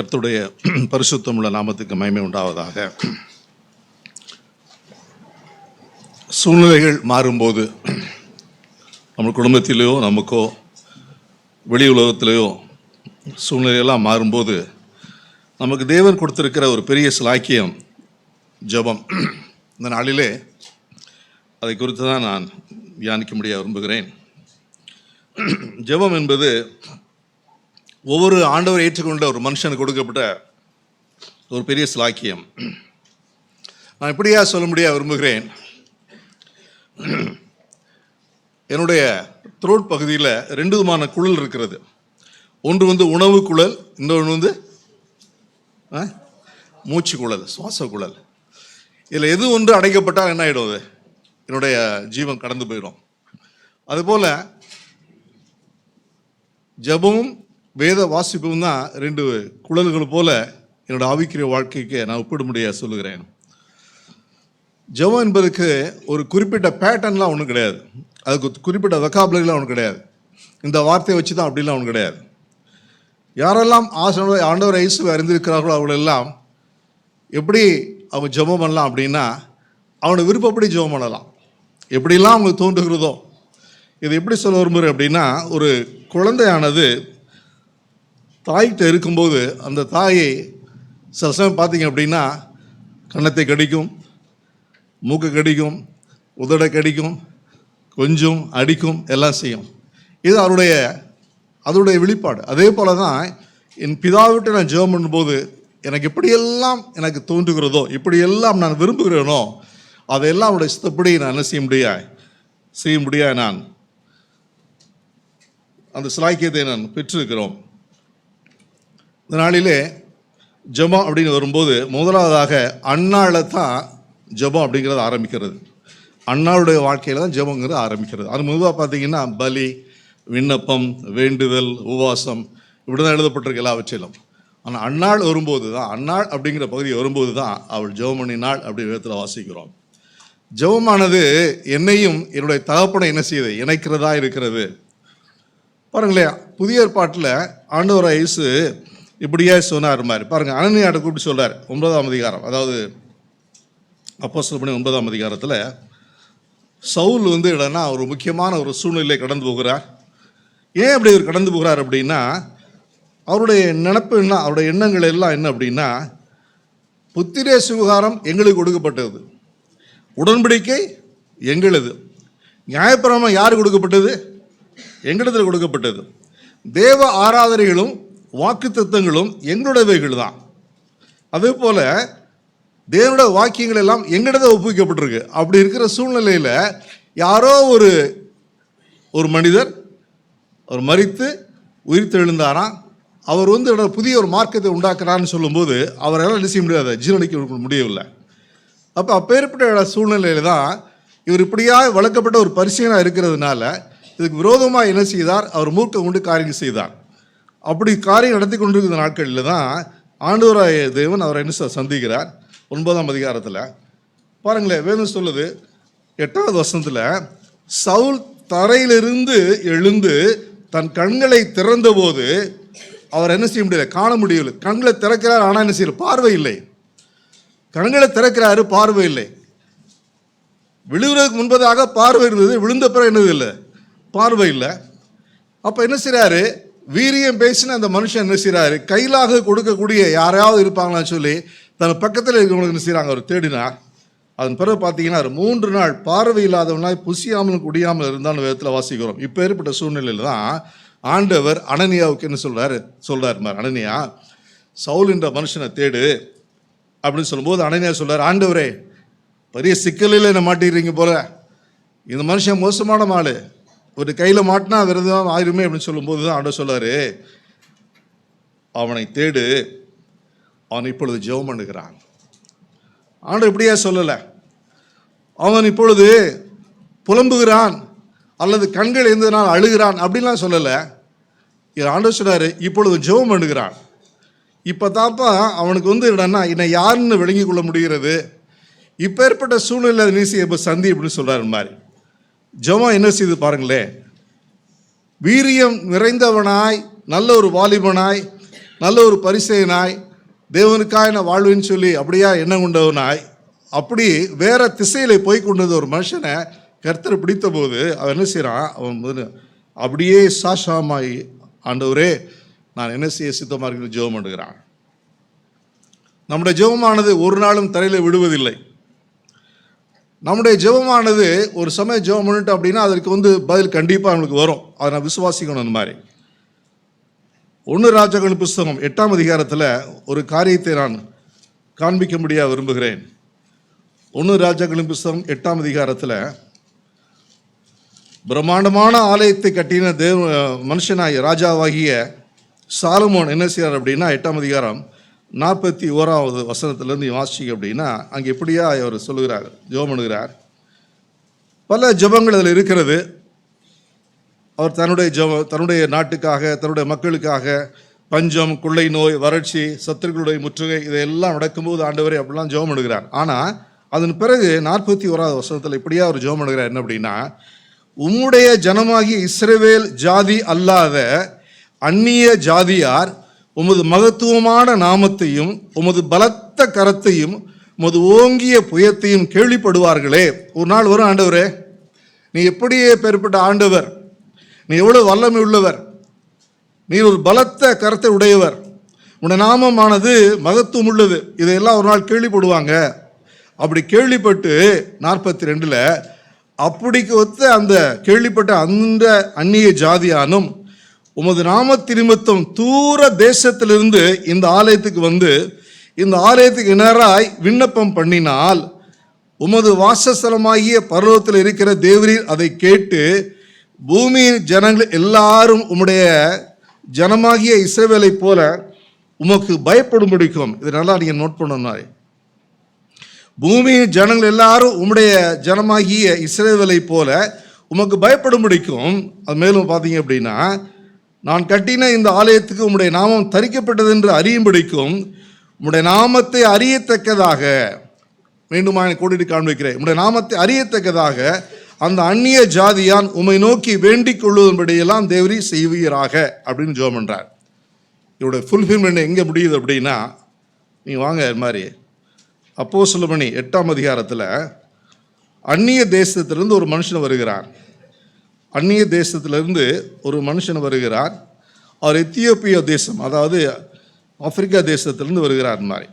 கர்த்தருடைய பரிசுத்தமுள்ள நாமத்துக்கு மகிமை உண்டாவதாக. சூழ்நிலைகள் மாறும்போது நம்ம குடும்பத்திலேயோ நமக்கோ வெளி உலகத்திலேயோ சூழ்நிலையெல்லாம் மாறும்போது நமக்கு தேவன் கொடுத்திருக்கிற ஒரு பெரிய சிலாக்கியம் ஜெபம். இந்த நாளிலே அதை குறித்து தான் நான் தியானிக்க முடிய விரும்புகிறேன். ஜெபம் என்பது ஒவ்வொரு ஆண்டவர் ஏற்றுக்கொண்ட ஒரு மனுஷனுக்கு கொடுக்கப்பட்ட ஒரு பெரிய சிலாக்கியம். நான் இப்படியா சொல்ல முடிய விரும்புகிறேன். என்னுடைய த்ரோட் பகுதியில் 2 விதமான குழல் இருக்கிறது. ஒன்று உணவு குழல், இன்னொன்று மூச்சு குழல், சுவாச குழல். இதில் எது ஒன்று அடைக்கப்பட்டால் என்ன ஆகிடும்? அது என்னுடைய ஜீவன் கடந்து போயிடும். அதுபோல் ஜெபமும் வேத வாசிப்பும் தான் 2 குழல்கள் போல என்னோட ஆவிக்குரிய வாழ்க்கைக்கு நான் ஒப்பிட முடிய சொல்லுகிறேன். ஜெபம் என்பதுக்கு ஒரு குறிப்பிட்ட பேட்டர்ன்லாம் ஒன்றும் கிடையாது. அதுக்கு குறிப்பிட்ட வெக்காபுலரிலாம் ஒன்றும் கிடையாது. இந்த வார்த்தையை வச்சு தான் அப்படிலாம் ஒன்றும் கிடையாது. யாரெல்லாம் ஆண்டவர் இயேசுவை அறிந்திருக்கிறார்களோ அவங்களெல்லாம் எப்படி அவங்க ஜெபம் பண்ணலாம் அப்படின்னா, அவனை விருப்பப்படி ஜெபம் பண்ணலாம். எப்படிலாம் அவங்களுக்கு தோன்றுகிறதோ. இது எப்படி சொல்ல விரும்புகிறேன் அப்படின்னா, ஒரு குழந்தையானது தாய்கிட்ட இருக்கும்போது அந்த தாயை சில சமயம் பார்த்தீங்க அப்படின்னா கன்னத்தை கடிக்கும், மூக்கை கடிக்கும், உதடை கடிக்கும், கொஞ்சம் அடிக்கும், எல்லாம் செய்யும். இது அதனுடைய வெளிப்பாடு. அதே போல தான் என் பிதாவிட்டு நான் ஜெபம் பண்ணும்போது எனக்கு எப்படியெல்லாம் எனக்கு தோன்றுகிறதோ, இப்படியெல்லாம் நான் விரும்புகிறேனோ அதையெல்லாம் அவனுடைய சித்தப்படி நான் என்ன செய்ய முடியாது நான் அந்த சிலாக்கியத்தை நான் பெற்றிருக்கிறோம். இந்த நாளிலே ஜெபம் அப்படின்னு வரும்போது முதலாவதாக அன்னாளை தான் ஜெபம் அப்படிங்கிறது ஆரம்பிக்கிறது. அன்னாளுடைய வாழ்க்கையில் தான் ஜெபங்கிறது ஆரம்பிக்கிறது. அது முதலாக பார்த்தீங்கன்னா பலி, விண்ணப்பம், வேண்டுதல், உபவாசம் இப்படி தான் எழுதப்பட்டிருக்கு எல்லாவற்றிலும். ஆனால் அன்னாள் வரும்போது தான், அன்னாள் அப்படிங்கிற பகுதி வரும்போது தான் அவள் ஜெபம் பண்ணினாள் அப்படி விதத்தில் வாசிக்கிறோம். ஜெபமானது என்னையும் என்னுடைய தகப்பனை என்ன செய்யுது? இணைக்கிறதா இருக்கிறது. பாருங்களேன், புதிய ஏற்பாட்டில் ஆண்டவர் இயேசு இப்படியே சொன்னார் மாதிரி. பாருங்கள், அனனியாட்ட கூப்பிட்டு சொல்கிறார் 9ஆம் அதிகாரம், அதாவது அப்போஸ்தலர் பணி 9ஆம் அதிகாரத்தில் சவுல் இல்லைன்னா ஒரு முக்கியமான ஒரு சூழ்நிலை கடந்து போகிறார். ஏன் அப்படி அவர் கடந்து போகிறார் அப்படின்னா, அவருடைய நினப்பு என்ன, அவருடைய எண்ணங்கள் எல்லாம் என்ன அப்படின்னா, புத்திரே சுவிகாரம் எங்களுக்கு கொடுக்கப்பட்டது, உடன்படிக்கை எங்களது, நியாயப்பிரமாணம் யாருக்கு கொடுக்கப்பட்டது? எங்களிடத்தில் கொடுக்கப்பட்டது, தேவ ஆராதனைகளும் வாக்கு தத்தங்களும் எங்களுடையவைகள் தான். அதே போல் தேவனுடைய வாக்கியங்கள் எல்லாம் எங்களிடத்தில் ஒப்புவிக்கப்பட்டிருக்கு. அப்படி இருக்கிற சூழ்நிலையில் யாரோ ஒரு மனிதர் அவர் மரித்து உயிர்த்தெழுந்தாராம். அவர் புதிய ஒரு மார்க்கத்தை உண்டாக்குறான்னு சொல்லும்போது அவரால் என்ன செய்ய முடியாது? ஜீரணிக்க முடியவில்லை. அப்பேற்பட்ட சூழ்நிலையில் தான் இவர் இப்படியாக வளர்க்கப்பட்ட ஒரு பரிசீலனாக இருக்கிறதுனால இதுக்கு விரோதமாக என்ன செய்தார்? அவர் மூர்க்கம் கொண்டு காரியம் செய்தார். அப்படி காரியம் நடத்தி கொண்டிருக்கிற நாட்களில் தான் ஆண்டவராய தேவன் அவரை என்ன சந்திக்கிறார். 9ஆம் அதிகாரத்தில் பாருங்களேன், வேதம் சொல்லுது 8வது வசனத்தில், சவுல் தரையிலிருந்து எழுந்து தன் கண்களை திறந்தபோது அவர் என்ன செய்ய முடியல? காண முடியவில்லை. கண்களை திறக்கிறார், ஆனால் என்ன செய்யல? பார்வை இல்லை. கண்களை திறக்கிறாரு, பார்வை இல்லை. விழுவதற்கு முன்பதாக பார்வை இருந்தது, விழுந்த பிறகு என்னது இல்லை? பார்வை இல்லை. அப்போ என்ன செய்கிறாரு? வீரியம் பேசின அந்த மனுஷன் என்ன செய்கிறாரு? கையிலாக கொடுக்கக்கூடிய யாராவது இருப்பாங்களான்னு சொல்லி தன் பக்கத்தில் இருக்கிறவங்களுக்கு என்ன செய்கிறாங்க? அவர் தேடினார். அதன் பிறகு பார்த்தீங்கன்னா 3 நாள் பார்வை இல்லாதவனாய் புசியாமலும் குடியாமல் இருந்தாலும் விதத்தில் வாசிக்கிறோம். இப்போ ஏற்பட்ட சூழ்நிலையில் தான் ஆண்டவர் அனனியாவுக்கு என்ன சொல்றார் அனனியா, சவுல் என்ற மனுஷனை தேடு அப்படின்னு சொல்லும்போது அனனியா சொல்றார், ஆண்டவரே பெரிய சிக்கலில் என்ன மாட்டிடுறீங்க போல, இந்த மனுஷன் மோசமான ஆளு, ஒரு கையில் மாட்டினா விரதம் ஆயிருமே அப்படின்னு சொல்லும்போது தான் ஆண்டவர் சொல்றாரு, அவனை தேடு, அவன் இப்பொழுது ஜெபம் பண்ணுகிறான். ஆண்டவர் இப்படியா சொல்லலை, அவன் இப்பொழுது புலம்புகிறான் அல்லது கண்கள் எந்தனால் அழுகிறான் அப்படின்லாம் சொல்லலை. ஆண்டவர் சொல்றாரு, இப்பொழுது ஜெபம் பண்ணுகிறான். இப்போ தாப்பா அவனுக்கு என்னன்னா என்னை யாருன்னு விளங்கி கொள்ள முடிகிறது. இப்போ ஏற்பட்ட சூழ்நிலை நீசி இப்போ சந்தி அப்படின்னு சொல்கிறாரு மாதிரி. ஜெபம் என்ன செய்து பாருங்களேன், வீரியம் நிறைந்தவனாய் நல்ல ஒரு வாலிபனாய் நல்ல ஒரு பரிசேயனாய் தேவனுக்காய் நான் வாழ்வேன்னு சொல்லி அப்படியா எண்ணம் கொண்டவனாய் அப்படி வேற திசையில போய் கொண்டது ஒரு மனுஷனை கர்த்தர் பிடித்த போது அவன் என்ன செய்கிறான், அவன் அப்படியே சாஷாமாய் ஆண்டவரே நான் என்ன செய்ய சித்தமாக இருக்கிற ஜெபம் பண்ணுகிறான். நம்முடைய ஜெபமானது ஒரு நாளும் தரையில் விடுவதில்லை. நம்முடைய ஜெபமானது ஒரு சமயம் ஜெபம் பண்ணிட்டோம் அப்படின்னா அதற்கு பதில் கண்டிப்பாக நம்மளுக்கு வரும். அதை நான் விசுவாசிக்கணும். அந்த மாதிரி 1 ராஜாக்கள் புஸ்தகம் 8ஆம் அதிகாரத்தில் ஒரு காரியத்தை நான் காண்பிக்க முடிய விரும்புகிறேன். 1 ராஜாக்கள் புஸ்தகம் 8ஆம் அதிகாரத்தில் பிரம்மாண்டமான ஆலயத்தை கட்டின மனுஷனாகிய ராஜாவாகிய சாலமோன் என்ன செய்கிறார் அப்படின்னா 8ஆம் அதிகாரம் 41வது வசனத்திலேருந்து வாசிக்க அப்படின்னா அங்கே எப்படியா அவர் சொல்லுகிறார், ஜெபம் பண்ணுகிறார். பல ஜெபங்கள் அதில் இருக்கிறது. அவர் தன்னுடைய நாட்டுக்காக, தன்னுடைய மக்களுக்காக, பஞ்சம், கொள்ளை நோய், வறட்சி, சத்துருக்களுடைய முற்றுகை இதையெல்லாம் நடக்கும்போது ஆண்டவரே அப்படிலாம் ஜெபம் பண்ணுகிறார். ஆனால் அதன் பிறகு 41வது வசனத்தில் இப்படியா அவர் ஜெபம் பண்ணுகிறார். என்ன அப்படின்னா, உம்முடைய ஜனமாகிய இஸ்ரவேல் ஜாதி அல்லாத அந்நிய ஜாதியார் உமது மகத்துவமான நாமத்தையும் உமது பலத்த கரத்தையும் உமது ஓங்கிய புயத்தையும் கேள்விப்படுவார்களே. ஒரு நாள் வரும், ஆண்டவரே நீ எப்படியே பெறப்பட்ட ஆண்டவர், நீ எவ்வளவு வல்லமை உள்ளவர், நீ ஒரு பலத்த கரத்தை உடையவர், உன்னுடைய நாமமானது மகத்துவம் உள்ளது, இதையெல்லாம் ஒரு நாள் கேள்விப்படுவாங்க. அப்படி கேள்விப்பட்டு 42ல் அப்படிக்கு ஒத்த அந்த கேள்விப்பட்ட அந்த அந்நிய ஜாதியானும் உமது நாமத்து நிமித்தம் தூர தேசத்திலிருந்து இந்த ஆலயத்துக்கு இந்த ஆலயத்துக்கு நேராய் விண்ணப்பம் பண்ணினால் உமது வாசஸ்தலமாகிய பர்வதத்தில் இருக்கிற தேவரீர் அதை கேட்டு பூமியின் ஜனங்கள் எல்லாரும் உம்முடைய ஜனமாகிய இஸ்ரவேலை போல உமக்கு பயப்படும் பிடிக்கும். இது நல்லா நீங்கள் நோட் பண்ணணும். பூமியின் ஜனங்கள் எல்லாரும் உம்முடைய ஜனமாகிய இஸ்ரவேலை போல உமக்கு பயப்படும் பிடிக்கும். அது மேலும் பார்த்தீங்க அப்படின்னா, நான் கட்டின இந்த ஆலயத்துக்கு உம்முடைய நாமம் தரிக்கப்பட்டது என்று அறியும்படிக்கும் உம்முடைய நாமத்தை அறியத்தக்கதாக, மீண்டுமா கூட்டிட்டு காண்பிக்கிறேன், உம்முடைய நாமத்தை அறியத்தக்கதாக அந்த அந்நிய ஜாதியான் உம்மை நோக்கி வேண்டிக் கொள்வதன்படியெல்லாம் தேவரி செய்வீராக அப்படின்னு ஜெபம் பண்றார். இவருடைய ஃபுல்ஃபில்மெண்ட் எங்கே முடியுது அப்படின்னா, நீங்கள் வாங்க இது மாதிரி அப்போஸ்தலமணி 8ஆம் அதிகாரத்தில் அந்நிய தேசத்திலிருந்து ஒரு மனுஷன் வருகிறார். அந்நிய தேசத்திலிருந்து ஒரு மனுஷன் வருகிறார். அவர் எத்தியோப்பிய தேசம், அதாவது ஆப்பிரிக்கா தேசத்திலிருந்து வருகிறார். மாதிரி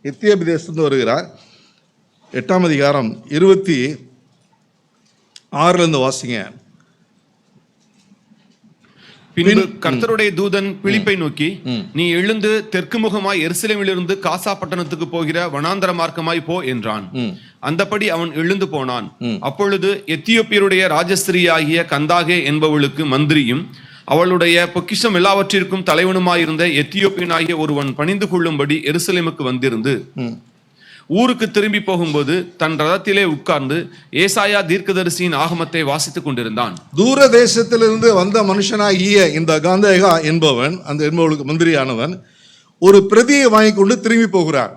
எத்தியோப்பிய தேசத்திலிருந்து வருகிறார். 8ஆம் அதிகாரம் 26 வாசிங்க. பின்பு கர்த்தருடைய தூதன் பிலிப்பை நோக்கி, நீ எழுந்து தெற்கு முகமாய் எருசலேமிலிருந்து காசா பட்டணத்துக்கு போகிற வனாந்தர மார்க்கமாய் போ என்றான். அந்தபடி அவன் எழுந்து போனான். அப்பொழுது எத்தியோப்பியருடைய ராஜஸ்திரியாகிய கந்தாகே என்பவளுக்கு மந்திரியும் அவளுடைய பொக்கிஷம் எல்லாவற்றிற்கும் தலைவனுமாயிருந்த எத்தியோப்பியனாகிய ஒருவன் பணிந்து கொள்ளும்படி எருசலேமுக்கு வந்திருந்து ஊருக்கு திரும்பி போகும்போது தன் ரதத்திலே உட்கார்ந்து ஏசாயா தீர்க்கதரிசியின் ஆகமத்தை வாசித்துக் கொண்டிருந்தான். தூர தேசத்திலிருந்து வந்த மனுஷனாகிய இந்த காந்தேகா என்பவன், அந்த என்பவளுக்கு மந்திரியானவன், ஒரு பிரதியை வாங்கி கொண்டு திரும்பி போகிறார்.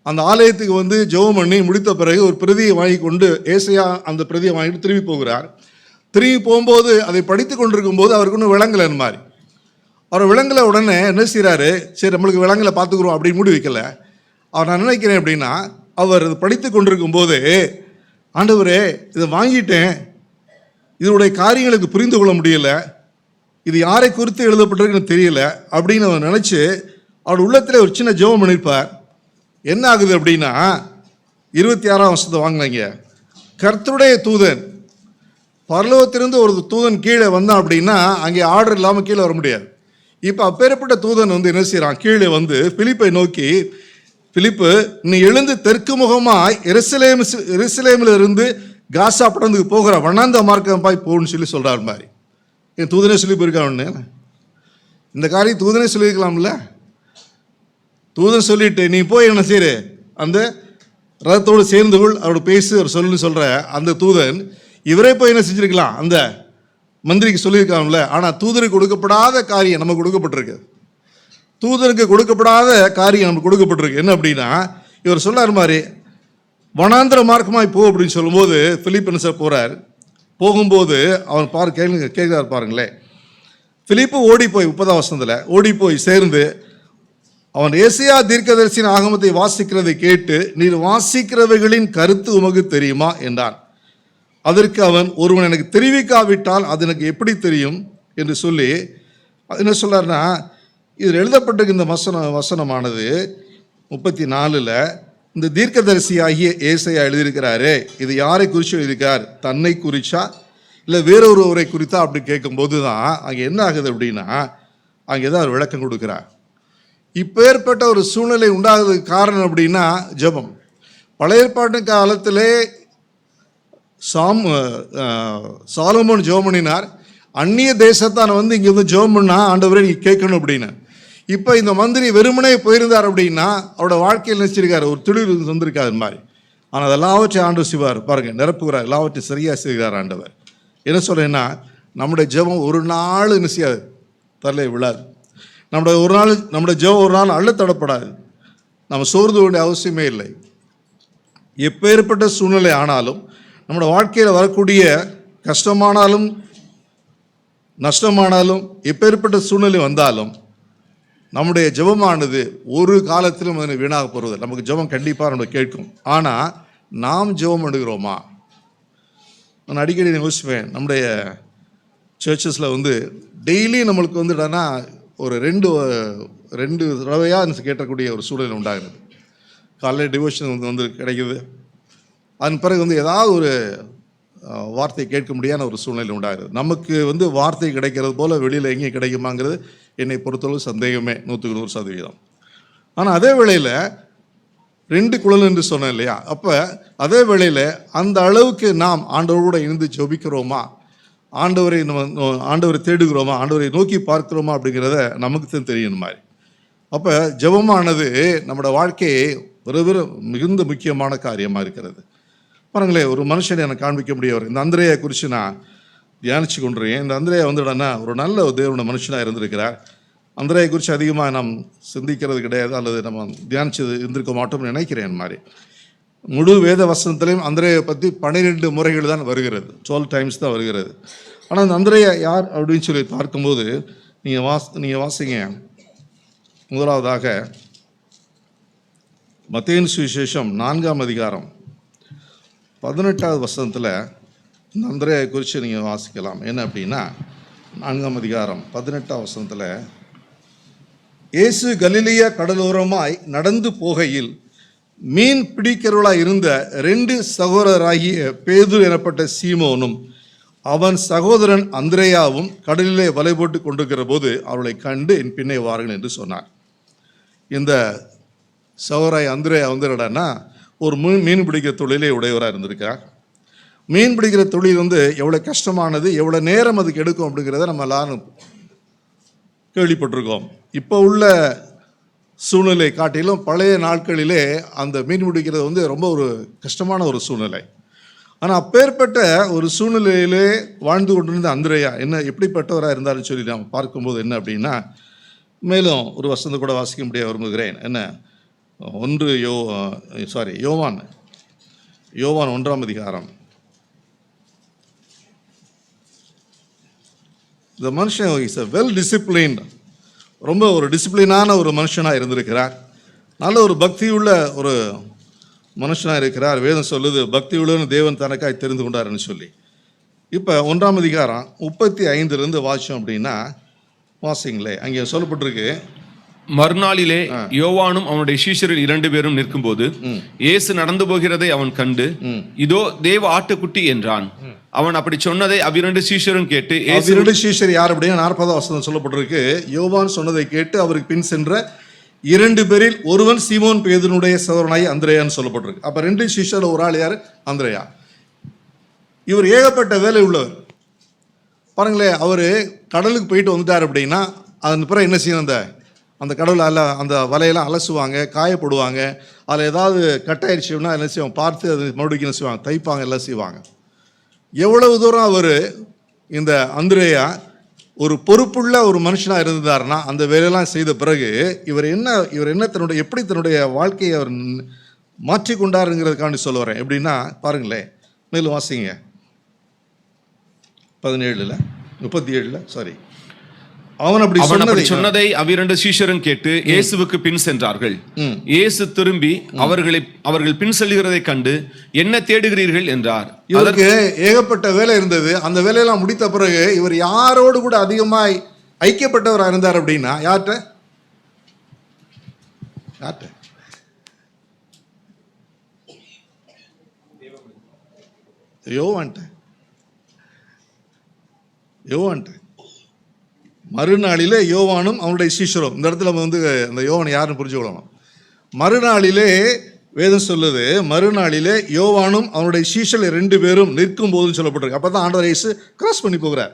அந்த ஆலயத்துக்கு ஜெபம் பண்ணி முடித்த பிறகு ஒரு பிரதியை வாங்கி கொண்டு ஏசாயா அந்த பிரதியை வாங்கிட்டு திரும்பி போகிறார். திரும்பி போகும்போது அதை படித்து கொண்டிருக்கும் போது அவருக்கு ஒன்றும் விளங்கலை. மாதிரி அவர் விளங்கலை. உடனே என்ன செய்கிறாரு, சரி நம்மளுக்கு விளங்கலை பார்த்துக்குறோம் அப்படின்னு மூடி வைக்கல. அவர் நான் நினைக்கிறேன் அப்படின்னா, அவர் படித்து கொண்டிருக்கும் போது, ஆண்டவரே இதை வாங்கிட்டேன், இதனுடைய காரியங்களுக்கு புரிந்து கொள்ள முடியல, இது யாரை குறித்து எழுதப்பட்டிருக்குன்னு தெரியல அப்படின்னு அவர் நினச்சி அவர் உள்ளத்தில் ஒரு சின்ன ஜெபம் பண்ணியிருப்பார். என்ன ஆகுது அப்படின்னா, 26ஆம் வசனத்தை வாங்கினாங்க. கர்த்தருடைய தூதன், பரலோகத்திலிருந்து ஒரு தூதன் கீழே வந்தான் அப்படின்னா அங்கே ஆர்டர் இல்லாமல் கீழே வர முடியாது. இப்போ அப்பேற்பட்ட தூதன் என்ன செய்கிறான், கீழே பிலிப்பை நோக்கி, பிலிப்பு நீ எழுந்து தெற்கு முகமாய் எருசலேமில் இருந்து காசா பட்டணத்துக்கு போகிற வனாந்த மார்க்கம் பாய் போன்னு சொல்கிறார். மாதிரி என் தூதனே சொல்லி போயிருக்கான்னு, இந்த காரியம் தூதனே சொல்லியிருக்கலாம்ல. தூதன் சொல்லிட்டு நீ போய் என்ன செய்யற, அந்த ரதத்தோடு சேர்ந்து கொள், அவரோட பேசு, அவர் சொல்லுன்னு சொல்கிற அந்த தூதன் இவரே போய் என்ன செஞ்சிருக்கலாம், அந்த மந்திரிக்கு சொல்லியிருக்காங்கல்ல. ஆனால் தூதனுக்கு கொடுக்கப்படாத காரியம் நமக்கு கொடுக்கப்பட்டிருக்கு. தூதனுக்கு கொடுக்கப்படாத காரியம் நமக்கு கொடுக்கப்பட்டிருக்கு. என்ன அப்படின்னா, இவர் சொல்லார் மாதிரி வனாந்திர மார்க்கமாய் போ அப்படின்னு சொல்லும்போது பிலிப்பன்ஸை போகிறார். போகும்போது அவர் கேட்கிறார் பாருங்களேன். பிலிப்பு ஓடி போய் 30ஆம் வசனத்தில் ஓடி போய் சேர்ந்து அவன் ஏசாயா தீர்க்கதரிசியின் ஆகமத்தை வாசிக்கிறதை கேட்டு, நீர் வாசிக்கிறவைகளின் கருத்து உமக்கு தெரியுமா என்றான். அதற்கு அவன், ஒருவன் எனக்கு தெரிவிக்காவிட்டால் அது எனக்கு எப்படி தெரியும் என்று சொல்லி, என்ன சொல்றாருன்னா, இதில் எழுதப்பட்டிருக்க இந்த வசனமானது 34ல் இந்த தீர்க்கதரிசி ஆகிய ஏசாயா எழுதியிருக்கிறாரு. இது யாரை குறித்து எழுதியிருக்கார்? தன்னை குறிச்சா இல்லை வேறொருவரை குறித்தா அப்படி கேட்கும்போது தான் அங்கே என்ன ஆகுது அப்படின்னா, அங்கே தான் அவர் விளக்கம் கொடுக்குறார். இப்பேற்பட்ட ஒரு சூழ்நிலை உண்டாகிறதுக்கு காரணம் அப்படின்னா ஜெபம். பழைய ஏற்பாட்டு காலத்திலே சாலமோன் ஜெபம் பண்ணினார். அந்நிய தேசத்தான வந்து இங்கே வந்து ஜெபம் பண்ணா ஆண்டவரே நீ கேட்கணும் அப்படின்னு. இப்போ இந்த மந்திரி வெறுமனே போயிருந்தார் அப்படின்னா அவரோட வாழ்க்கையில் நினைச்சிருக்காரு, ஒரு துளிர் வந்திருக்காரு மாதிரி. ஆனால் அதெல்லாவற்றையும் ஆண்டவர் செய்வார் பாருங்கள், நிரப்புகிறார், எல்லாவற்றையும் சரியாக செய்கிறார் ஆண்டவர். என்ன சொல்கிறேன்னா, நம்முடைய ஜெபம் ஒரு நாள் என்ன செய்யாது, தரலை விழாது. நம்முடைய ஜெபம் ஒரு நாள் அள்ளத்தடப்படாது. நம்ம சோர்ந்து வேண்டிய அவசியமே இல்லை. எப்பேற்பட்ட சூழ்நிலை ஆனாலும், நம்முடைய வாழ்க்கையில் வரக்கூடிய கஷ்டமானாலும் நஷ்டமானாலும், எப்பேற்பட்ட சூழ்நிலை வந்தாலும் நம்முடைய ஜெபமானது ஒரு காலத்திலும் அதனை வீணாக போகிறது. நமக்கு ஜெபம் கண்டிப்பாக நம்ம கேட்கும். ஆனால் நாம் ஜெபம் எடுக்கிறோமா? நான் அடிக்கடி யோசிப்பேன், நம்முடைய சர்ச்சஸில் வந்து டெய்லி நம்மளுக்கு வந்துட்டானா ஒரு ரெண்டு தடவையாக கேட்டக்கூடிய ஒரு சூழ்நிலை உண்டாகிறது. காலையில் டிவோஷன் வந்து கிடைக்குது, அதன் பிறகு வந்து ஏதாவது ஒரு வார்த்தை கேட்க முடியாத ஒரு சூழ்நிலை உண்டாகிறது. நமக்கு வந்து வார்த்தை கிடைக்கிறது போல் வெளியில் எங்கேயும் கிடைக்குமாங்கிறது என்னை பொறுத்தளவு சந்தேகமே 100%. ஆனால் அதே வேளையில் 2 குழல் என்று சொன்னேன் இல்லையா, அப்போ அதே வேளையில் அந்த அளவுக்கு நாம் ஆண்டவரோடு இருந்து ஜெபிக்கிறோமா, ஆண்டவரை தேடுகிறோமா, ஆண்டவரை நோக்கி பார்க்கிறோமா அப்படிங்கிறத நமக்கு தான் தெரியணும் மாதிரி. அப்போ ஜெபமானது நம்மளோட வாழ்க்கையை ஒரு மிகுந்த முக்கியமான காரியமாக இருக்கிறது. பாருங்களேன், ஒரு மனுஷனை எனக்கு காண்பிக்க முடியவர். இந்த அந்திரேயை குறித்து நான் தியானித்து கொண்டிருக்கேன். இந்த அந்திரேயா வந்துடனா ஒரு நல்ல தேவனுடைய மனுஷனாக இருந்திருக்கிறார். அந்திரேயை குறித்து அதிகமாக நாம் சிந்திக்கிறது கிடையாது, அல்லது நம்ம தியானிச்சது இருந்திருக்க மாட்டோம்னு நினைக்கிறேன் மாதிரி. முழு வேத வசனத்திலையும் அந்திரேயை பற்றி 12 முறைகள் தான் வருகிறது, 12 டைம்ஸ் தான் வருகிறது. ஆனால் இந்த அந்திரேயா யார் அப்படின்னு சொல்லி பார்க்கும்போது நீங்கள் வாசிங்க. முதலாவதாக மத்தேயு சுவிசேஷம் 4ஆம் அதிகாரம் 18வது வசனத்தில் இந்த அந்திரேயை குறித்து நீங்கள் வாசிக்கலாம். என்ன அப்படின்னா, 4ஆம் அதிகாரம் 18ஆம் வசனத்தில், இயேசு கலிலேயா கடலோரமாய் நடந்து போகையில் மீன் பிடிக்கிறவளாய் இருந்த 2 சகோதரராகிய பேதுரு எனப்பட்ட சீமோனும் அவன் சகோதரன் அந்திரேயாவும் கடலிலே வலை போட்டு கொண்டிருக்கிற போது அவளை கண்டு என் பின்னே வாருங்கள் என்று சொன்னார். இந்த சகோதராய் அந்திரேயா வந்துடனா ஒரு மீன் பிடிக்கிற தொழிலே உடையவராக இருந்திருக்கார். மீன் பிடிக்கிற தொழில் வந்து எவ்வளோ கஷ்டமானது, எவ்வளோ நேரம் அதுக்கு எடுக்கும் அப்படிங்கிறத நம்ம எல்லாரும் கேள்விப்பட்டிருக்கோம். இப்போ உள்ள சூழ்நிலை காட்டிலும் பழைய நாட்களிலே அந்த மீன் பிடிக்கிறது வந்து ரொம்ப ஒரு கஷ்டமான ஒரு சூழ்நிலை. ஆனால் அப்பேற்பட்ட ஒரு சூழ்நிலையிலே வாழ்ந்து கொண்டிருந்த அந்திரேயா எப்படிப்பட்டவராக இருந்தாருன்னு சொல்லி நாம் பார்க்கும்போது என்ன அப்படின்னா, மேலும் ஒரு வசனத்தை கூட வாசிக்க முடிய விரும்புகிறேன். என்ன, யோவான் 1ஆம் அதிகாரம். இந்த மனுஷன் இஸ் a well disciplined, ரொம்ப ஒரு டிசிப்ளினான ஒரு மனுஷனாக இருந்திருக்கிறார். நல்ல ஒரு பக்தியுள்ள ஒரு மனுஷனாக இருக்கிறார். வேதம் சொல்லுது, பக்தியுள்ளன்னு தேவன் தனக்காய் தெரிந்து கொண்டாருன்னு சொல்லி. இப்போ 1ஆம் அதிகாரம் 35லேருந்து வாசிச்சோம் அப்படின்னா, வாசிங்களே, அங்கே சொல்லப்பட்டிருக்கு, மறுநாளிலே யோவானும் அவனுடைய சீஷரில் 2 பேரும் நிற்கும்போது இயேசு நடந்து போகிறதை அவன் கண்டு, இதோ தேவ ஆட்டுக்குட்டி என்றான். அவன் அப்படி சொன்னதை அவ்விரண்டு சீஷரும் கேட்டு, 2 சீஷர் யார் அப்படின்னா 40ஆம் வசனம் சொல்லப்பட்டிருக்கு, யோவான் சொன்னதை கேட்டு அவருக்கு பின் சென்ற 2 பேரில் ஒருவன் சீமோன் பேதுருடைய சகோதரனாய் அந்திரேயான்னு சொல்லப்பட்டிருக்கு. அப்ப 2 சீஷர்ல ஒரு ஆள் யார்? அந்திரேயா. இவர் ஏகப்பட்ட வேலை உள்ளவர். பாருங்களேன், அவர் கடலுக்கு போயிட்டு வந்துட்டார் அப்படின்னா அதன் பிறகு என்ன செய்யணும், அந்த கடவுள் அந்த வலையெல்லாம் அலசுவாங்க, காயப்படுவாங்க. அதில் ஏதாவது கட்டாயிடுச்சுன்னா என்ன செய்வாங்க, பார்த்து அது மறுபடியும் என்ன செய்வாங்க, தைப்பாங்க, எல்லாம் செய்வாங்க. எவ்வளவு தூரம் அவர் இந்த அந்திரேயா ஒரு பொறுப்புள்ள ஒரு மனுஷனாக இருந்தார்னா, அந்த வேலையெல்லாம் செய்த பிறகு இவர் என்ன தன்னுடைய வாழ்க்கையை அவர் மாற்றிக்கொண்டாருங்கிறதுக்காண்டி சொல்ல வரேன். எப்படின்னா பாருங்களேன், மேலும் வாசிங்க 37ல் 37 அவன் அப்படி சொன்னதை அவ்விரண்டு சீஷரும் கேட்டு இயேசுவுக்கு பின் சென்றார்கள். இயேசு திரும்பி அவர்கள் பின் செல்கிறதை கண்டு என்ன தேடுகிறீர்கள் என்றார். இவருக்கு ஏகப்பட்ட வேலை இருந்தது. அந்த வேலையெல்லாம் முடித்த பிறகு இவர் யாரோடு கூட அதிகமாய் ஐக்கியப்பட்டவராக இருந்தார் அப்படின்னா யார்கிட்ட? யோவான்ட்ட. மறுநாளிலே யோவானும் அவனுடைய சீஷரும். இந்த இடத்துல வந்து அந்த யோவான் யாருன்னு புரிஞ்சுக்கொள்ளணும். மறுநாளிலே வேதம் சொல்லுது, மறுநாளிலே யோவானும் அவனுடைய சீஷர்கள் 2 பேரும் நிற்கும் போதுன்னு சொல்லப்பட்டிருக்கு. அப்போ தான் ஆண்டவர் இயேசு கிராஸ் பண்ணி போகிறார்.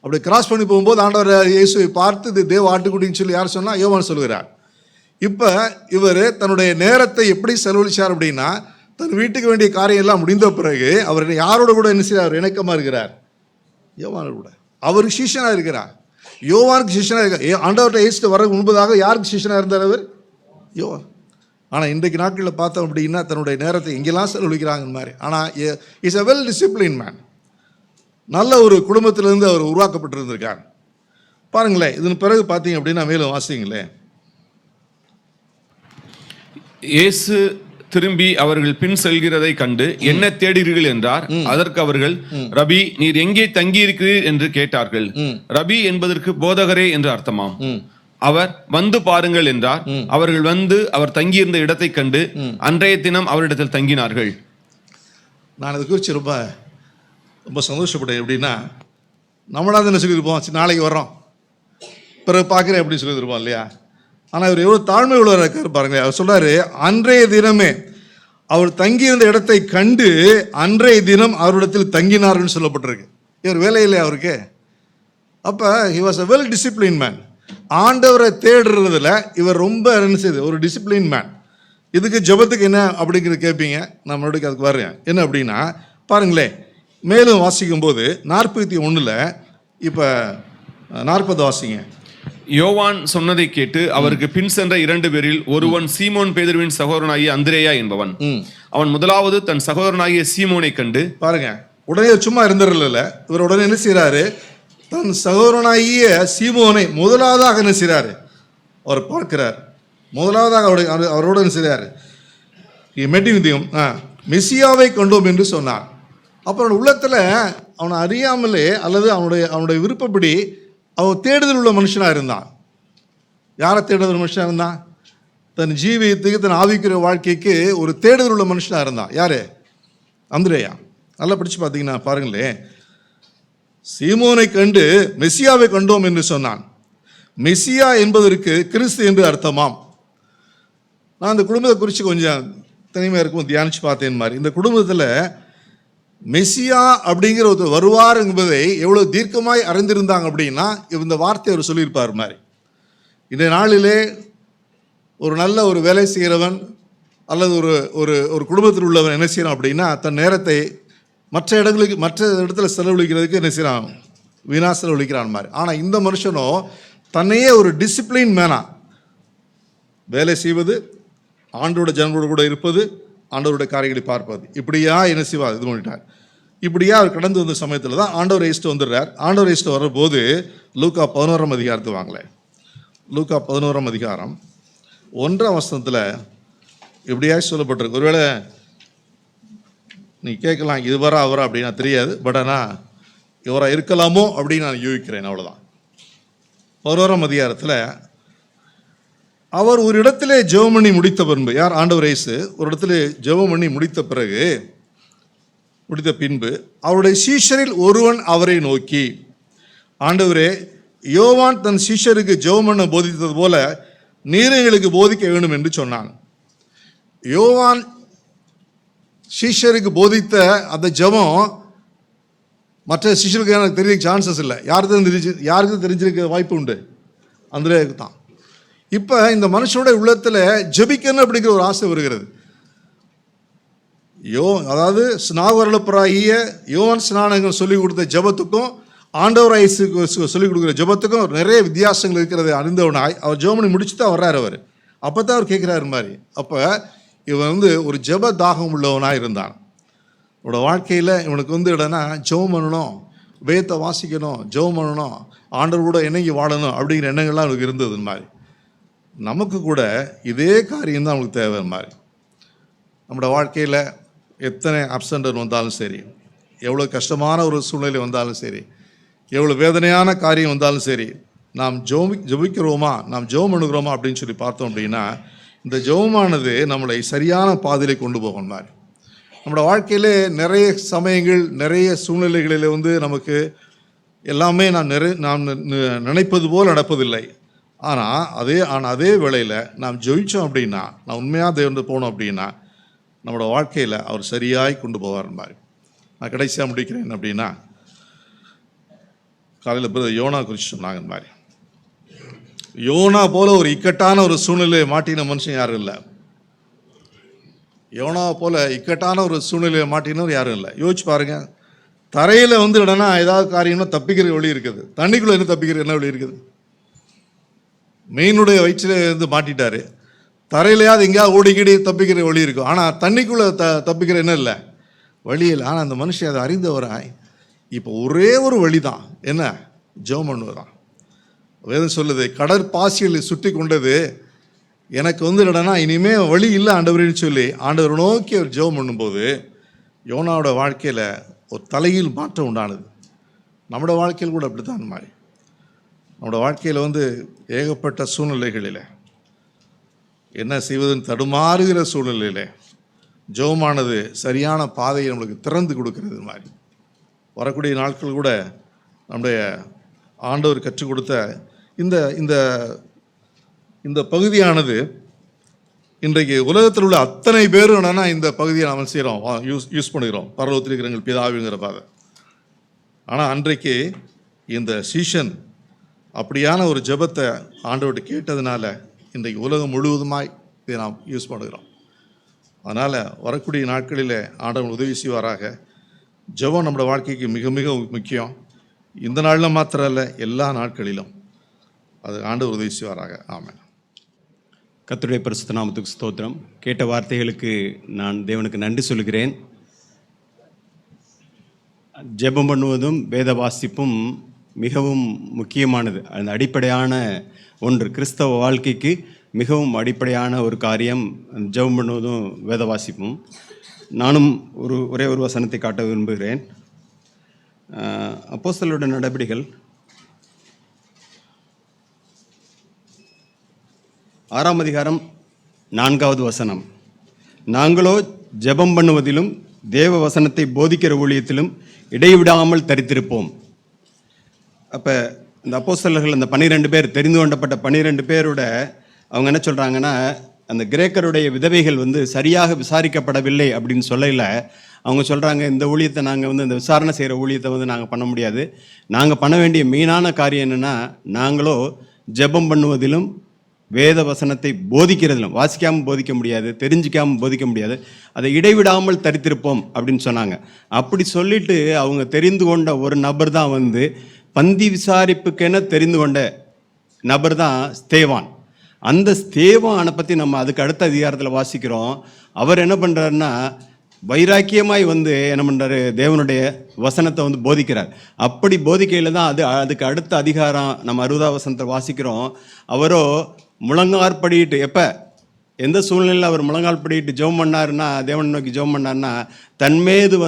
அப்படி கிராஸ் பண்ணி போகும்போது ஆண்டவர் இயேசுவை பார்த்து இது தேவ ஆட்டுக்குட்டின்னு சொல்லி யார் சொன்னால் யோவான் சொல்கிறார். இப்போ இவர் தன்னுடைய நேரத்தை எப்படி செலவழிச்சார் அப்படின்னா, தன் வீட்டுக்கு வேண்டிய காரியம் எல்லாம் முடிந்த பிறகு அவர் யாரோட கூட என்ன செய்கிறார்? இணக்கமாக இருக்கிறார். யோவானோட கூட. அவருக்கு சீஷனாக இருக்கிறார். யோவானுக்கு சீஷனாக இருக்க ஆண்டவர்கிட்ட இயேசு வர முன்பதாக யாருக்கு சீஷனாக இருந்தார் அவர்? யோவான். ஆனால் இன்றைக்கு நாட்களில் பார்த்தோம் அப்படின்னா தன்னுடைய நேரத்தை எங்கெல்லாம் செலவழிக்கிறாங்க மாதிரி. ஆனால் is a well discipline man. நல்ல ஒரு குடும்பத்திலிருந்து அவர் உருவாக்கப்பட்டிருந்திருக்கார். பாருங்களேன், இதன் பிறகு பார்த்தீங்க அப்படின்னா மேலும் வாசிங்களேன். இயேசு திரும்பி அவர்கள் பின் செல்கிறதை கண்டு என்ன தேடுகிறீர்கள் என்றார். அதற்கு அவர்கள், ரபி, நீர் எங்கே தங்கி இருக்கிறீர் என்று கேட்டார்கள். ரபி என்பதற்கு போதகரே என்று அர்த்தமாம். அவர் வந்து பாருங்கள் என்றார். அவர்கள் வந்து அவர் தங்கியிருந்த இடத்தை கண்டு அன்றைய தினம் அவரிடத்தில் தங்கினார்கள். நான் இது குறித்து ரொம்ப சந்தோஷப்பட்டேன். எப்படின்னா, நம்மளாவது என்ன சொல்லியிருப்போம், நாளைக்கு வர்றோம் பிறகு பார்க்குறேன் அப்படின்னு சொல்லியிருப்போம் இல்லையா? ஆனால் இவர் எவ்வளோ தாழ்மை உள்ளவராக இருக்கார் பாருங்களேன். அவர் சொல்கிறாரு, அன்றைய தினமே அவர் தங்கியிருந்த இடத்தை கண்டு அன்றைய தினம் அவரிடத்தில் தங்கினார்னு சொல்லப்பட்டிருக்கு. இவர் வேலையில்லை அவருக்கு. அப்போ he was a well discipline man. ஆண்டவரை தேடுறதுல இவர் ரொம்ப என்ன செய்யுது, ஒரு டிசிப்ளின் மேன். இதுக்கு ஜெபத்துக்கு என்ன அப்படிங்கிறது கேட்பீங்க. நான் மறுபடியும் அதுக்கு வர்றேன். என்ன அப்படின்னா பாருங்களேன், மேலும் வாசிக்கும் போது 41 இப்போ 40 வாசிங்க. யோவான் சொன்னதை கேட்டு அவருக்கு பின் சென்ற 2 பேரில் ஒருவன் சீமோன் பேதுருவின் சகோதரனாகிய அந்திரேயா என்பவன். அவன் முதலாவது தன் சகோதரனாகிய சீமோனை கண்டு, பாருங்க, உடனே சும்மா இருந்துடல. இவர் உடனே என்ன செய்யறாரு, தன் சகோதரனாகிய சீமோனை முதலாவதாக என்ன செய்யறாரு, அவர் பார்க்கிறார். முதலாவதாக அவரோட என்ன செய்யறாரு, மெசியாவை கண்டோம் என்று சொன்னார். அப்புறம் உள்ளத்தில் அவனை அறியாமலே அல்லது அவனுடைய விருப்பப்படி அவன் தேடுதல் உள்ள மனுஷனாக இருந்தான். யாரை தேடுதல் மனுஷனாக இருந்தான்? தன் ஜீவியத்துக்கு, தன் ஆவிக்குரிய வாழ்க்கைக்கு ஒரு தேடுதல் உள்ள மனுஷனாக இருந்தான். யாரு? அந்திரேயா. நல்லா படித்து பார்த்தீங்கன்னா பாருங்களேன், சீமோனை கண்டு மெசியாவை கண்டோம் என்று சொன்னான். மெசியா என்பதற்கு கிறிஸ்து என்று அர்த்தமாம். நான் இந்த குடும்பத்தை குறித்து கொஞ்சம் தனிமையாக இருக்கும் தியானிச்சு பார்த்தேன் மாதிரி. இந்த குடும்பத்தில் மெசியா அப்படிங்கிற ஒரு வருவார் என்பதை எவ்வளோ தீர்க்கமாய் அறிந்திருந்தாங்க அப்படின்னா இந்த வார்த்தையை அவர் சொல்லியிருப்பார் மாதிரி. இந்த நாளிலே ஒரு நல்ல ஒரு வேலை செய்கிறவன் அல்லது ஒரு குடும்பத்தில் உள்ளவன் என்ன செய்யறான் அப்படின்னா தன் நேரத்தை மற்ற இடத்துல செலவழிக்கிறதுக்கு என்ன செய்யறான், வீணா செலவழிக்கிறான் மாதிரி. ஆனால் இந்த மனுஷனும் தன்னையே ஒரு டிசிப்ளின் மேனா வேலை செய்வது, ஆண்டோட ஜனங்களோடு கூட இருப்பது, ஆண்டவருடைய காரியங்களை பார்ப்பது, இப்படியா என்ன செய்வார் இது பண்ணிட்டார். இப்படியா அவர் கடந்து வந்த சமயத்தில் தான் ஆண்டவர் இயேசு வந்துடுறார். ஆண்டவர் இயேசு வரும்போது லூக்கா 11ஆம் அதிகாரத்தை வாங்கலேன். லூக்கா 11ஆம் அதிகாரம் 1ஆம் வசனத்தில் இப்படியா சொல்லப்பட்டிருக்கு. ஒருவேளை நீ கேட்கலாம், இதுவரா அவரா அப்படின்னா தெரியாது, பட் ஆனால் இவராக இருக்கலாமோ அப்படின்னு நான் யூகிக்கிறேன், அவ்வளோதான். 11ஆம் அதிகாரத்தில் அவர் ஒரு இடத்திலே ஜெபம் பண்ணி முடித்த பின்பு, யார்? ஆண்டவர் இயேசு ஒரு இடத்துல ஜெபம் பண்ணி முடித்த பின்பு அவருடைய சீஷரில் ஒருவன் அவரை நோக்கி, ஆண்டவரே, யோவான் தன் சீஷருக்கு ஜெபம் பண்ண போதித்தது போல நீர் எங்களுக்கு போதிக்க வேண்டும் என்று சொன்னான். யோவான் சீஷருக்கு போதித்த அந்த ஜெபம் மற்ற சீஷருக்கு எனக்கு தெரிய சான்சஸ் இல்லை. யாருக்கு தெரிஞ்சிருக்க வாய்ப்பு உண்டு? அந்திரேயாவுக்கு தான். இப்போ இந்த மனுஷனுடைய உள்ளத்தில் ஜெபிக்கணும் அப்படிங்கிற ஒரு ஆசை வருகிறது. அதாவது ஸ்நாகரலப்பராகிய யோவான் ஸ்நானகன் சொல்லிக் கொடுத்த ஜெபத்துக்கும் ஆண்டவர் இயேசுக்கு சொல்லிக் கொடுக்குற ஜெபத்துக்கும் நிறைய வித்தியாசங்கள் இருக்கிறது அறிந்தவனாய் அவர் ஜெபம் பண்ணி முடிச்சு தான் வர்றார். அவர் அப்போ தான் அவர் கேட்குறாரு மாதிரி. அப்போ இவன் ஒரு ஜெப தாகம் உள்ளவனாக இருந்தான். இவனோட வாழ்க்கையில் இவனுக்கு இடனா ஜெபம் பண்ணணும், வேதத்தை வாசிக்கணும், ஜெபம் பண்ணணும், ஆண்டவர் கூட இணங்கி வாழணும் அப்படிங்கிற எண்ணங்கள்லாம் அவனுக்கு இருந்தது மாதிரி. நமக்கு கூட இதே காரியம் தான் அவங்களுக்கு தேவை மாதிரி. நம்மளோட வாழ்க்கையில் எத்தனை அப்சண்டர் வந்தாலும் சரி, எவ்வளோ கஷ்டமான ஒரு சூழ்நிலை வந்தாலும் சரி, எவ்வளோ வேதனையான காரியம் வந்தாலும் சரி, நாம் ஜெபிக்கிறோமா, நாம் ஜெபம் பண்ணுகிறோமா அப்படின்னு சொல்லி பார்த்தோம் அப்படின்னா, இந்த ஜெபமானது நம்மளை சரியான பாதையிலே கொண்டு போகும் மாதிரி. நம்மளோட வாழ்க்கையில் நிறைய சமயங்கள், நிறைய சூழ்நிலைகளில் நமக்கு எல்லாமே நாம் நினைப்பது போல் நடப்பதில்லை. ஆனால் அதே வேளையில் நாம் ஜெபிச்சோம் அப்படின்னா, நான் உண்மையாக தேவன் போனோம் அப்படின்னா, நம்மளோட வாழ்க்கையில் அவர் சரியாய் கொண்டு போவார் மாதிரி. நான் கடைசியாக முடிக்கிறேன் அப்படின்னா, காலையில் பிரதர் யோனா குறித்து சொன்னாங்க மாதிரி. யோனா போல ஒரு இக்கட்டான ஒரு சூழ்நிலையை மாட்டின மனுஷன் யாரும் இல்லை. யோனா போல இக்கட்டான ஒரு சூழ்நிலையை மாட்டினவர் யாரும் இல்லை. யோசிச்சு பாருங்க, தரையில் இல்லைன்னா ஏதாவது காரியம்னா தப்பிக்கிற வழி இருக்குது, தண்ணிக்குள்ளே இருந்து தப்பிக்கிற என்ன வழி இருக்குது? மீனுடைய வயிற்றில் மாட்டிட்டாரு, தரையிலையாவது எங்கேயாவது ஓடிக்கிடி தப்பிக்கிற வழி இருக்கும். ஆனால் தண்ணிக்குள்ளே தப்பிக்கிற என்ன இல்லை, வழி இல்லை. ஆனால் அந்த மனுஷன் அதை அறிந்தவராய் இப்போ ஒரே ஒரு வழி தான், என்ன? ஜெபம் பண்ணுவதான். வேதம் சொல்லுது, கடற்பாசியில் சுற்றி கொண்டது எனக்கு இல்லைன்னா இனிமே வழி இல்லை ஆண்டவர்னு சொல்லி ஆண்டவர் நோக்கி அவர் ஜெபம் பண்ணும்போது யோனாவோட வாழ்க்கையில் ஒரு தலையில் மாற்றம் உண்டானது. நம்மளோட வாழ்க்கையில் கூட அப்படி தான் மாதிரி. நம்மளோட வாழ்க்கையில் ஏகப்பட்ட சூழ்நிலைகளில் என்ன செய்வதுன்னு தடுமாறுகிற சூழ்நிலையில் ஜெபமானது சரியான பாதையை நம்மளுக்கு திறந்து கொடுக்கறது மாதிரி. வரக்கூடிய நாட்கள் கூட நம்முடைய ஆண்டவர் கற்றுக் கொடுத்த இந்த இந்த இந்த பகுதியானது இன்றைக்கு உலகத்தில் உள்ள அத்தனை பேரும் என்னன்னா இந்த பகுதியை நாம் செய்கிறோம், யூஸ் பண்ணுகிறோம், பரலோகத்தில் இருக்கிற எங்கள் பிதாவிங்கிற பாதை. ஆனால் அன்றைக்கு இந்த சீஷன் அப்படியான ஒரு ஜெபத்தை ஆண்டவர்கிட்ட கேட்டதுனால இன்றைக்கு உலகம் முழுவதுமாய் இதை நாம் யூஸ் பண்ணுகிறோம். அதனால் வரக்கூடிய நாட்களில் ஆண்டவர் உதவி செய்வாராக. ஜெபம் நம்மளோட வாழ்க்கைக்கு மிக மிக முக்கியம். இந்த நாளில் மாத்திரம் இல்லை, எல்லா நாட்களிலும் அது ஆண்டவர் உதவி செய்வாராக. ஆமென். கர்த்தருடைய பரிசுத்த நாமத்துக்கு ஸ்தோத்திரம். கேட்ட வார்த்தைகளுக்கு நான் தேவனுக்கு நன்றி சொல்கிறேன். ஜெபம் பண்ணுவதும் வேத வாசிப்பும் மிகவும் முக்கியமானது, அந்த அடிப்படையான ஒன்று. கிறிஸ்தவ வாழ்க்கைக்கு மிகவும் அடிப்படையான ஒரு காரியம் ஜெபம் பண்ணுவதும் வேத வாசிப்பும். நானும் ஒரே ஒரு வசனத்தை காட்ட விரும்புகிறேன். அப்போஸ்தலருடைய நடபடிகள் 6ஆம் அதிகாரம் 4வது வசனம். நாங்களோ ஜெபம் பண்ணுவதிலும் தேவ வசனத்தை போதிக்கிற ஊழியத்திலும் இடைவிடாமல் தரித்திருப்போம். அப்போ இந்த அப்போஸ்தலர்கள், அந்த 12 பேர், தெரிந்து கொண்டப்பட்ட 12 பேரோட அவங்க என்ன சொல்கிறாங்கன்னா, அந்த கிரேக்கருடைய விதவைகள் சரியாக விசாரிக்கப்படவில்லை அப்படின்னு சொல்லல. அவங்க சொல்கிறாங்க, இந்த ஊழியத்தை நாங்கள் இந்த விசாரணை செய்கிற ஊழியத்தை நாங்கள் பண்ண முடியாது. நாங்கள் பண்ண வேண்டிய மெயினான காரியம் என்னென்னா, நாங்களோ ஜெபம் பண்ணுவதிலும் வேத வசனத்தை போதிக்கிறதிலும், வாசிக்காமல் போதிக்க முடியாது, தெரிஞ்சிக்காமல் போதிக்க முடியாது, அதை இடைவிடாமல் தரித்திருப்போம் அப்படின்னு சொன்னாங்க. அப்படி சொல்லிட்டு அவங்க தெரிந்து கொண்ட ஒரு நபர் தான் பந்தி விசாரிப்புக்கென தெரிந்து கொண்ட நபர் தான் ஸ்தேவான். அந்த ஸ்தேவானை பற்றி நம்ம அதுக்கு அடுத்த அதிகாரத்தில் வாசிக்கிறோம். அவர் என்ன பண்ணுறாருன்னா, வைராக்கியமாய் என்ன பண்ணுறாரு, தேவனுடைய வசனத்தை போதிக்கிறார். அப்படி போதிக்கையில் தான் அதுக்கு அடுத்த அதிகாரம் நம்ம 60ஆம் வசனத்தை வாசிக்கிறோம். அவரோ முழங்காற்படிட்டு, எப்போ எந்த சூழ்நிலையில் அவர் முழங்காற்படிட்டு ஜெபம் பண்ணாருன்னா, தேவனை நோக்கி ஜெபம் பண்ணாருன்னா, தன்மீது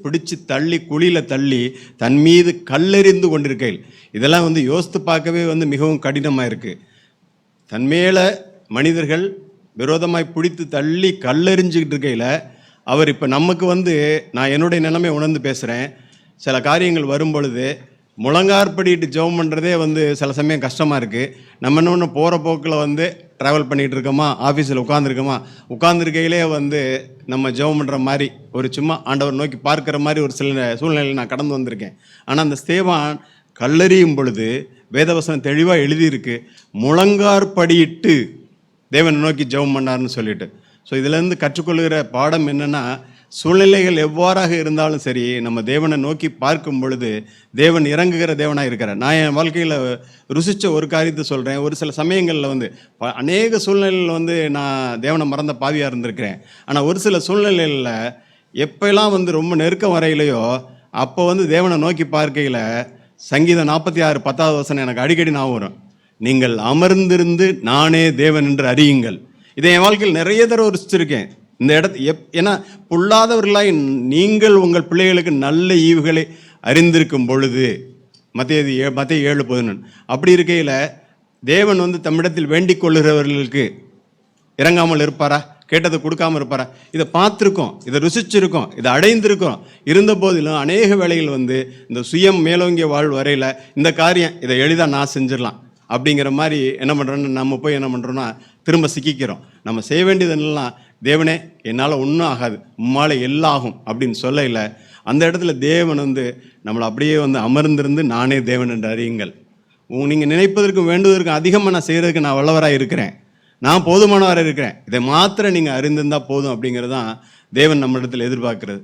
பிடிச்சி தள்ளி குழியில் தள்ளி தன் மீது கல்லெறிந்து கொண்டிருக்கையில். இதெல்லாம் யோசித்து பார்க்கவே மிகவும் கடினமாக இருக்குது. தன்மேலே மனிதர்கள் விரோதமாய் பிடித்து தள்ளி கல்லெறிஞ்சிக்கிட்டு இருக்கையில் அவர் இப்போ நமக்கு நான் என்னுடைய நிலைமை உணர்ந்து பேசுகிறேன். சில காரியங்கள் வரும் பொழுது முழங்காற்படிட்டு ஜெபம் பண்ணுறதே சில சமயம் கஷ்டமாக இருக்குது. நம்ம என்ன போகிற போக்கில் ட்ராவல் பண்ணிகிட்டு இருக்கோமா, ஆஃபீஸில் உட்காந்துருக்கோமா, உட்காந்துருக்கையிலே நம்ம ஜெபம் பண்ணுற மாதிரி, ஒரு சும்மா ஆண்டவர் நோக்கி பார்க்குற மாதிரி ஒரு சில சூழ்நிலையில் நான் கடந்து வந்திருக்கேன். ஆனால் அந்த ஸ்தேவான் கல்லெறியும் பொழுது வேதவசனம் தெளிவாக எழுதியிருக்கு, முழங்காற்படியிட்டு தேவனை நோக்கி ஜெபம் பண்ணார்னு சொல்லிட்டு. ஸோ இதிலேருந்து கற்றுக்கொள்கிற பாடம் என்னென்னா, சூழ்நிலைகள் எவ்வாறாக இருந்தாலும் சரி, நம்ம தேவனை நோக்கி பார்க்கும் பொழுது தேவன் இறங்குகிற தேவனாக இருக்கிறார். நான் என் வாழ்க்கையில் ருசித்த ஒரு காரியத்தை சொல்கிறேன். ஒரு சில சமயங்களில் அநேக சூழ்நிலையில் நான் தேவனை மறந்த பாவியாக இருந்திருக்கிறேன். ஆனால் ஒரு சில சூழ்நிலைகளில் எப்போல்லாம் ரொம்ப நெருக்கம் வரையிலையோ அப்போ வந்து தேவனை நோக்கி பார்க்கையில் சங்கீதம் 46 10வது வசனம் எனக்கு அடிக்கடி ஞாபகம் வரும். நீங்கள் அமர்ந்திருந்து நானே தேவன் என்று அறியுங்கள். இதை என் வாழ்க்கையில் நிறைய தடவை ருசிச்சிருக்கேன். இந்த ஏன்னா பொல்லாதவர்களாய் நீங்கள் உங்கள் பிள்ளைகளுக்கு நல்ல ஈவுகளை அறிந்திருக்கும் பொழுது, மத்திய 7:11. அப்படி இருக்கையில் தேவன் வந்து தம்மிடத்தில் வேண்டிக் கொள்ளுகிறவர்களுக்கு இறங்காமல் இருப்பாரா? கேட்டதை கொடுக்காமல் இருப்பாரா? இதை பார்த்துருக்கோம், இதை ருசிச்சிருக்கோம், இதை அடைந்திருக்கோம். இருந்த போதிலும் அநேக வேளைகள் வந்து இந்த சுயம் மேலோங்கிய வாழ்வு வரையில் இந்த காரியம் இதை எளிதாக நான் செஞ்சிடலாம் அப்படிங்கிற மாதிரி என்ன பண்ணுறோன்னு நம்ம போய் என்ன பண்ணுறோன்னா திரும்ப சிக்கிக்கிறோம். நம்ம செய்ய வேண்டியதுலாம் தேவனே என்னால் ஒன்றும் ஆகாது, உம்மால் எல்லாம் ஆகும் அப்படின்னு சொல்ல இல்லை. அந்த இடத்துல தேவன் வந்து நம்மளை அப்படியே வந்து அமர்ந்திருந்து நானே தேவன் என்று அறியுங்கள். நீங்கள் நினைப்பதற்கும் வேண்டுவதற்கும் அதிகமாக நான் செய்கிறதுக்கு நான் வல்லவராக இருக்கிறேன், நான் போதுமானவராக இருக்கிறேன், இதை மாத்திரம் நீங்கள் அறிந்திருந்தால் போதும் அப்படிங்கிறது தான் தேவன் நம்ம இடத்துல எதிர்பார்க்கிறது.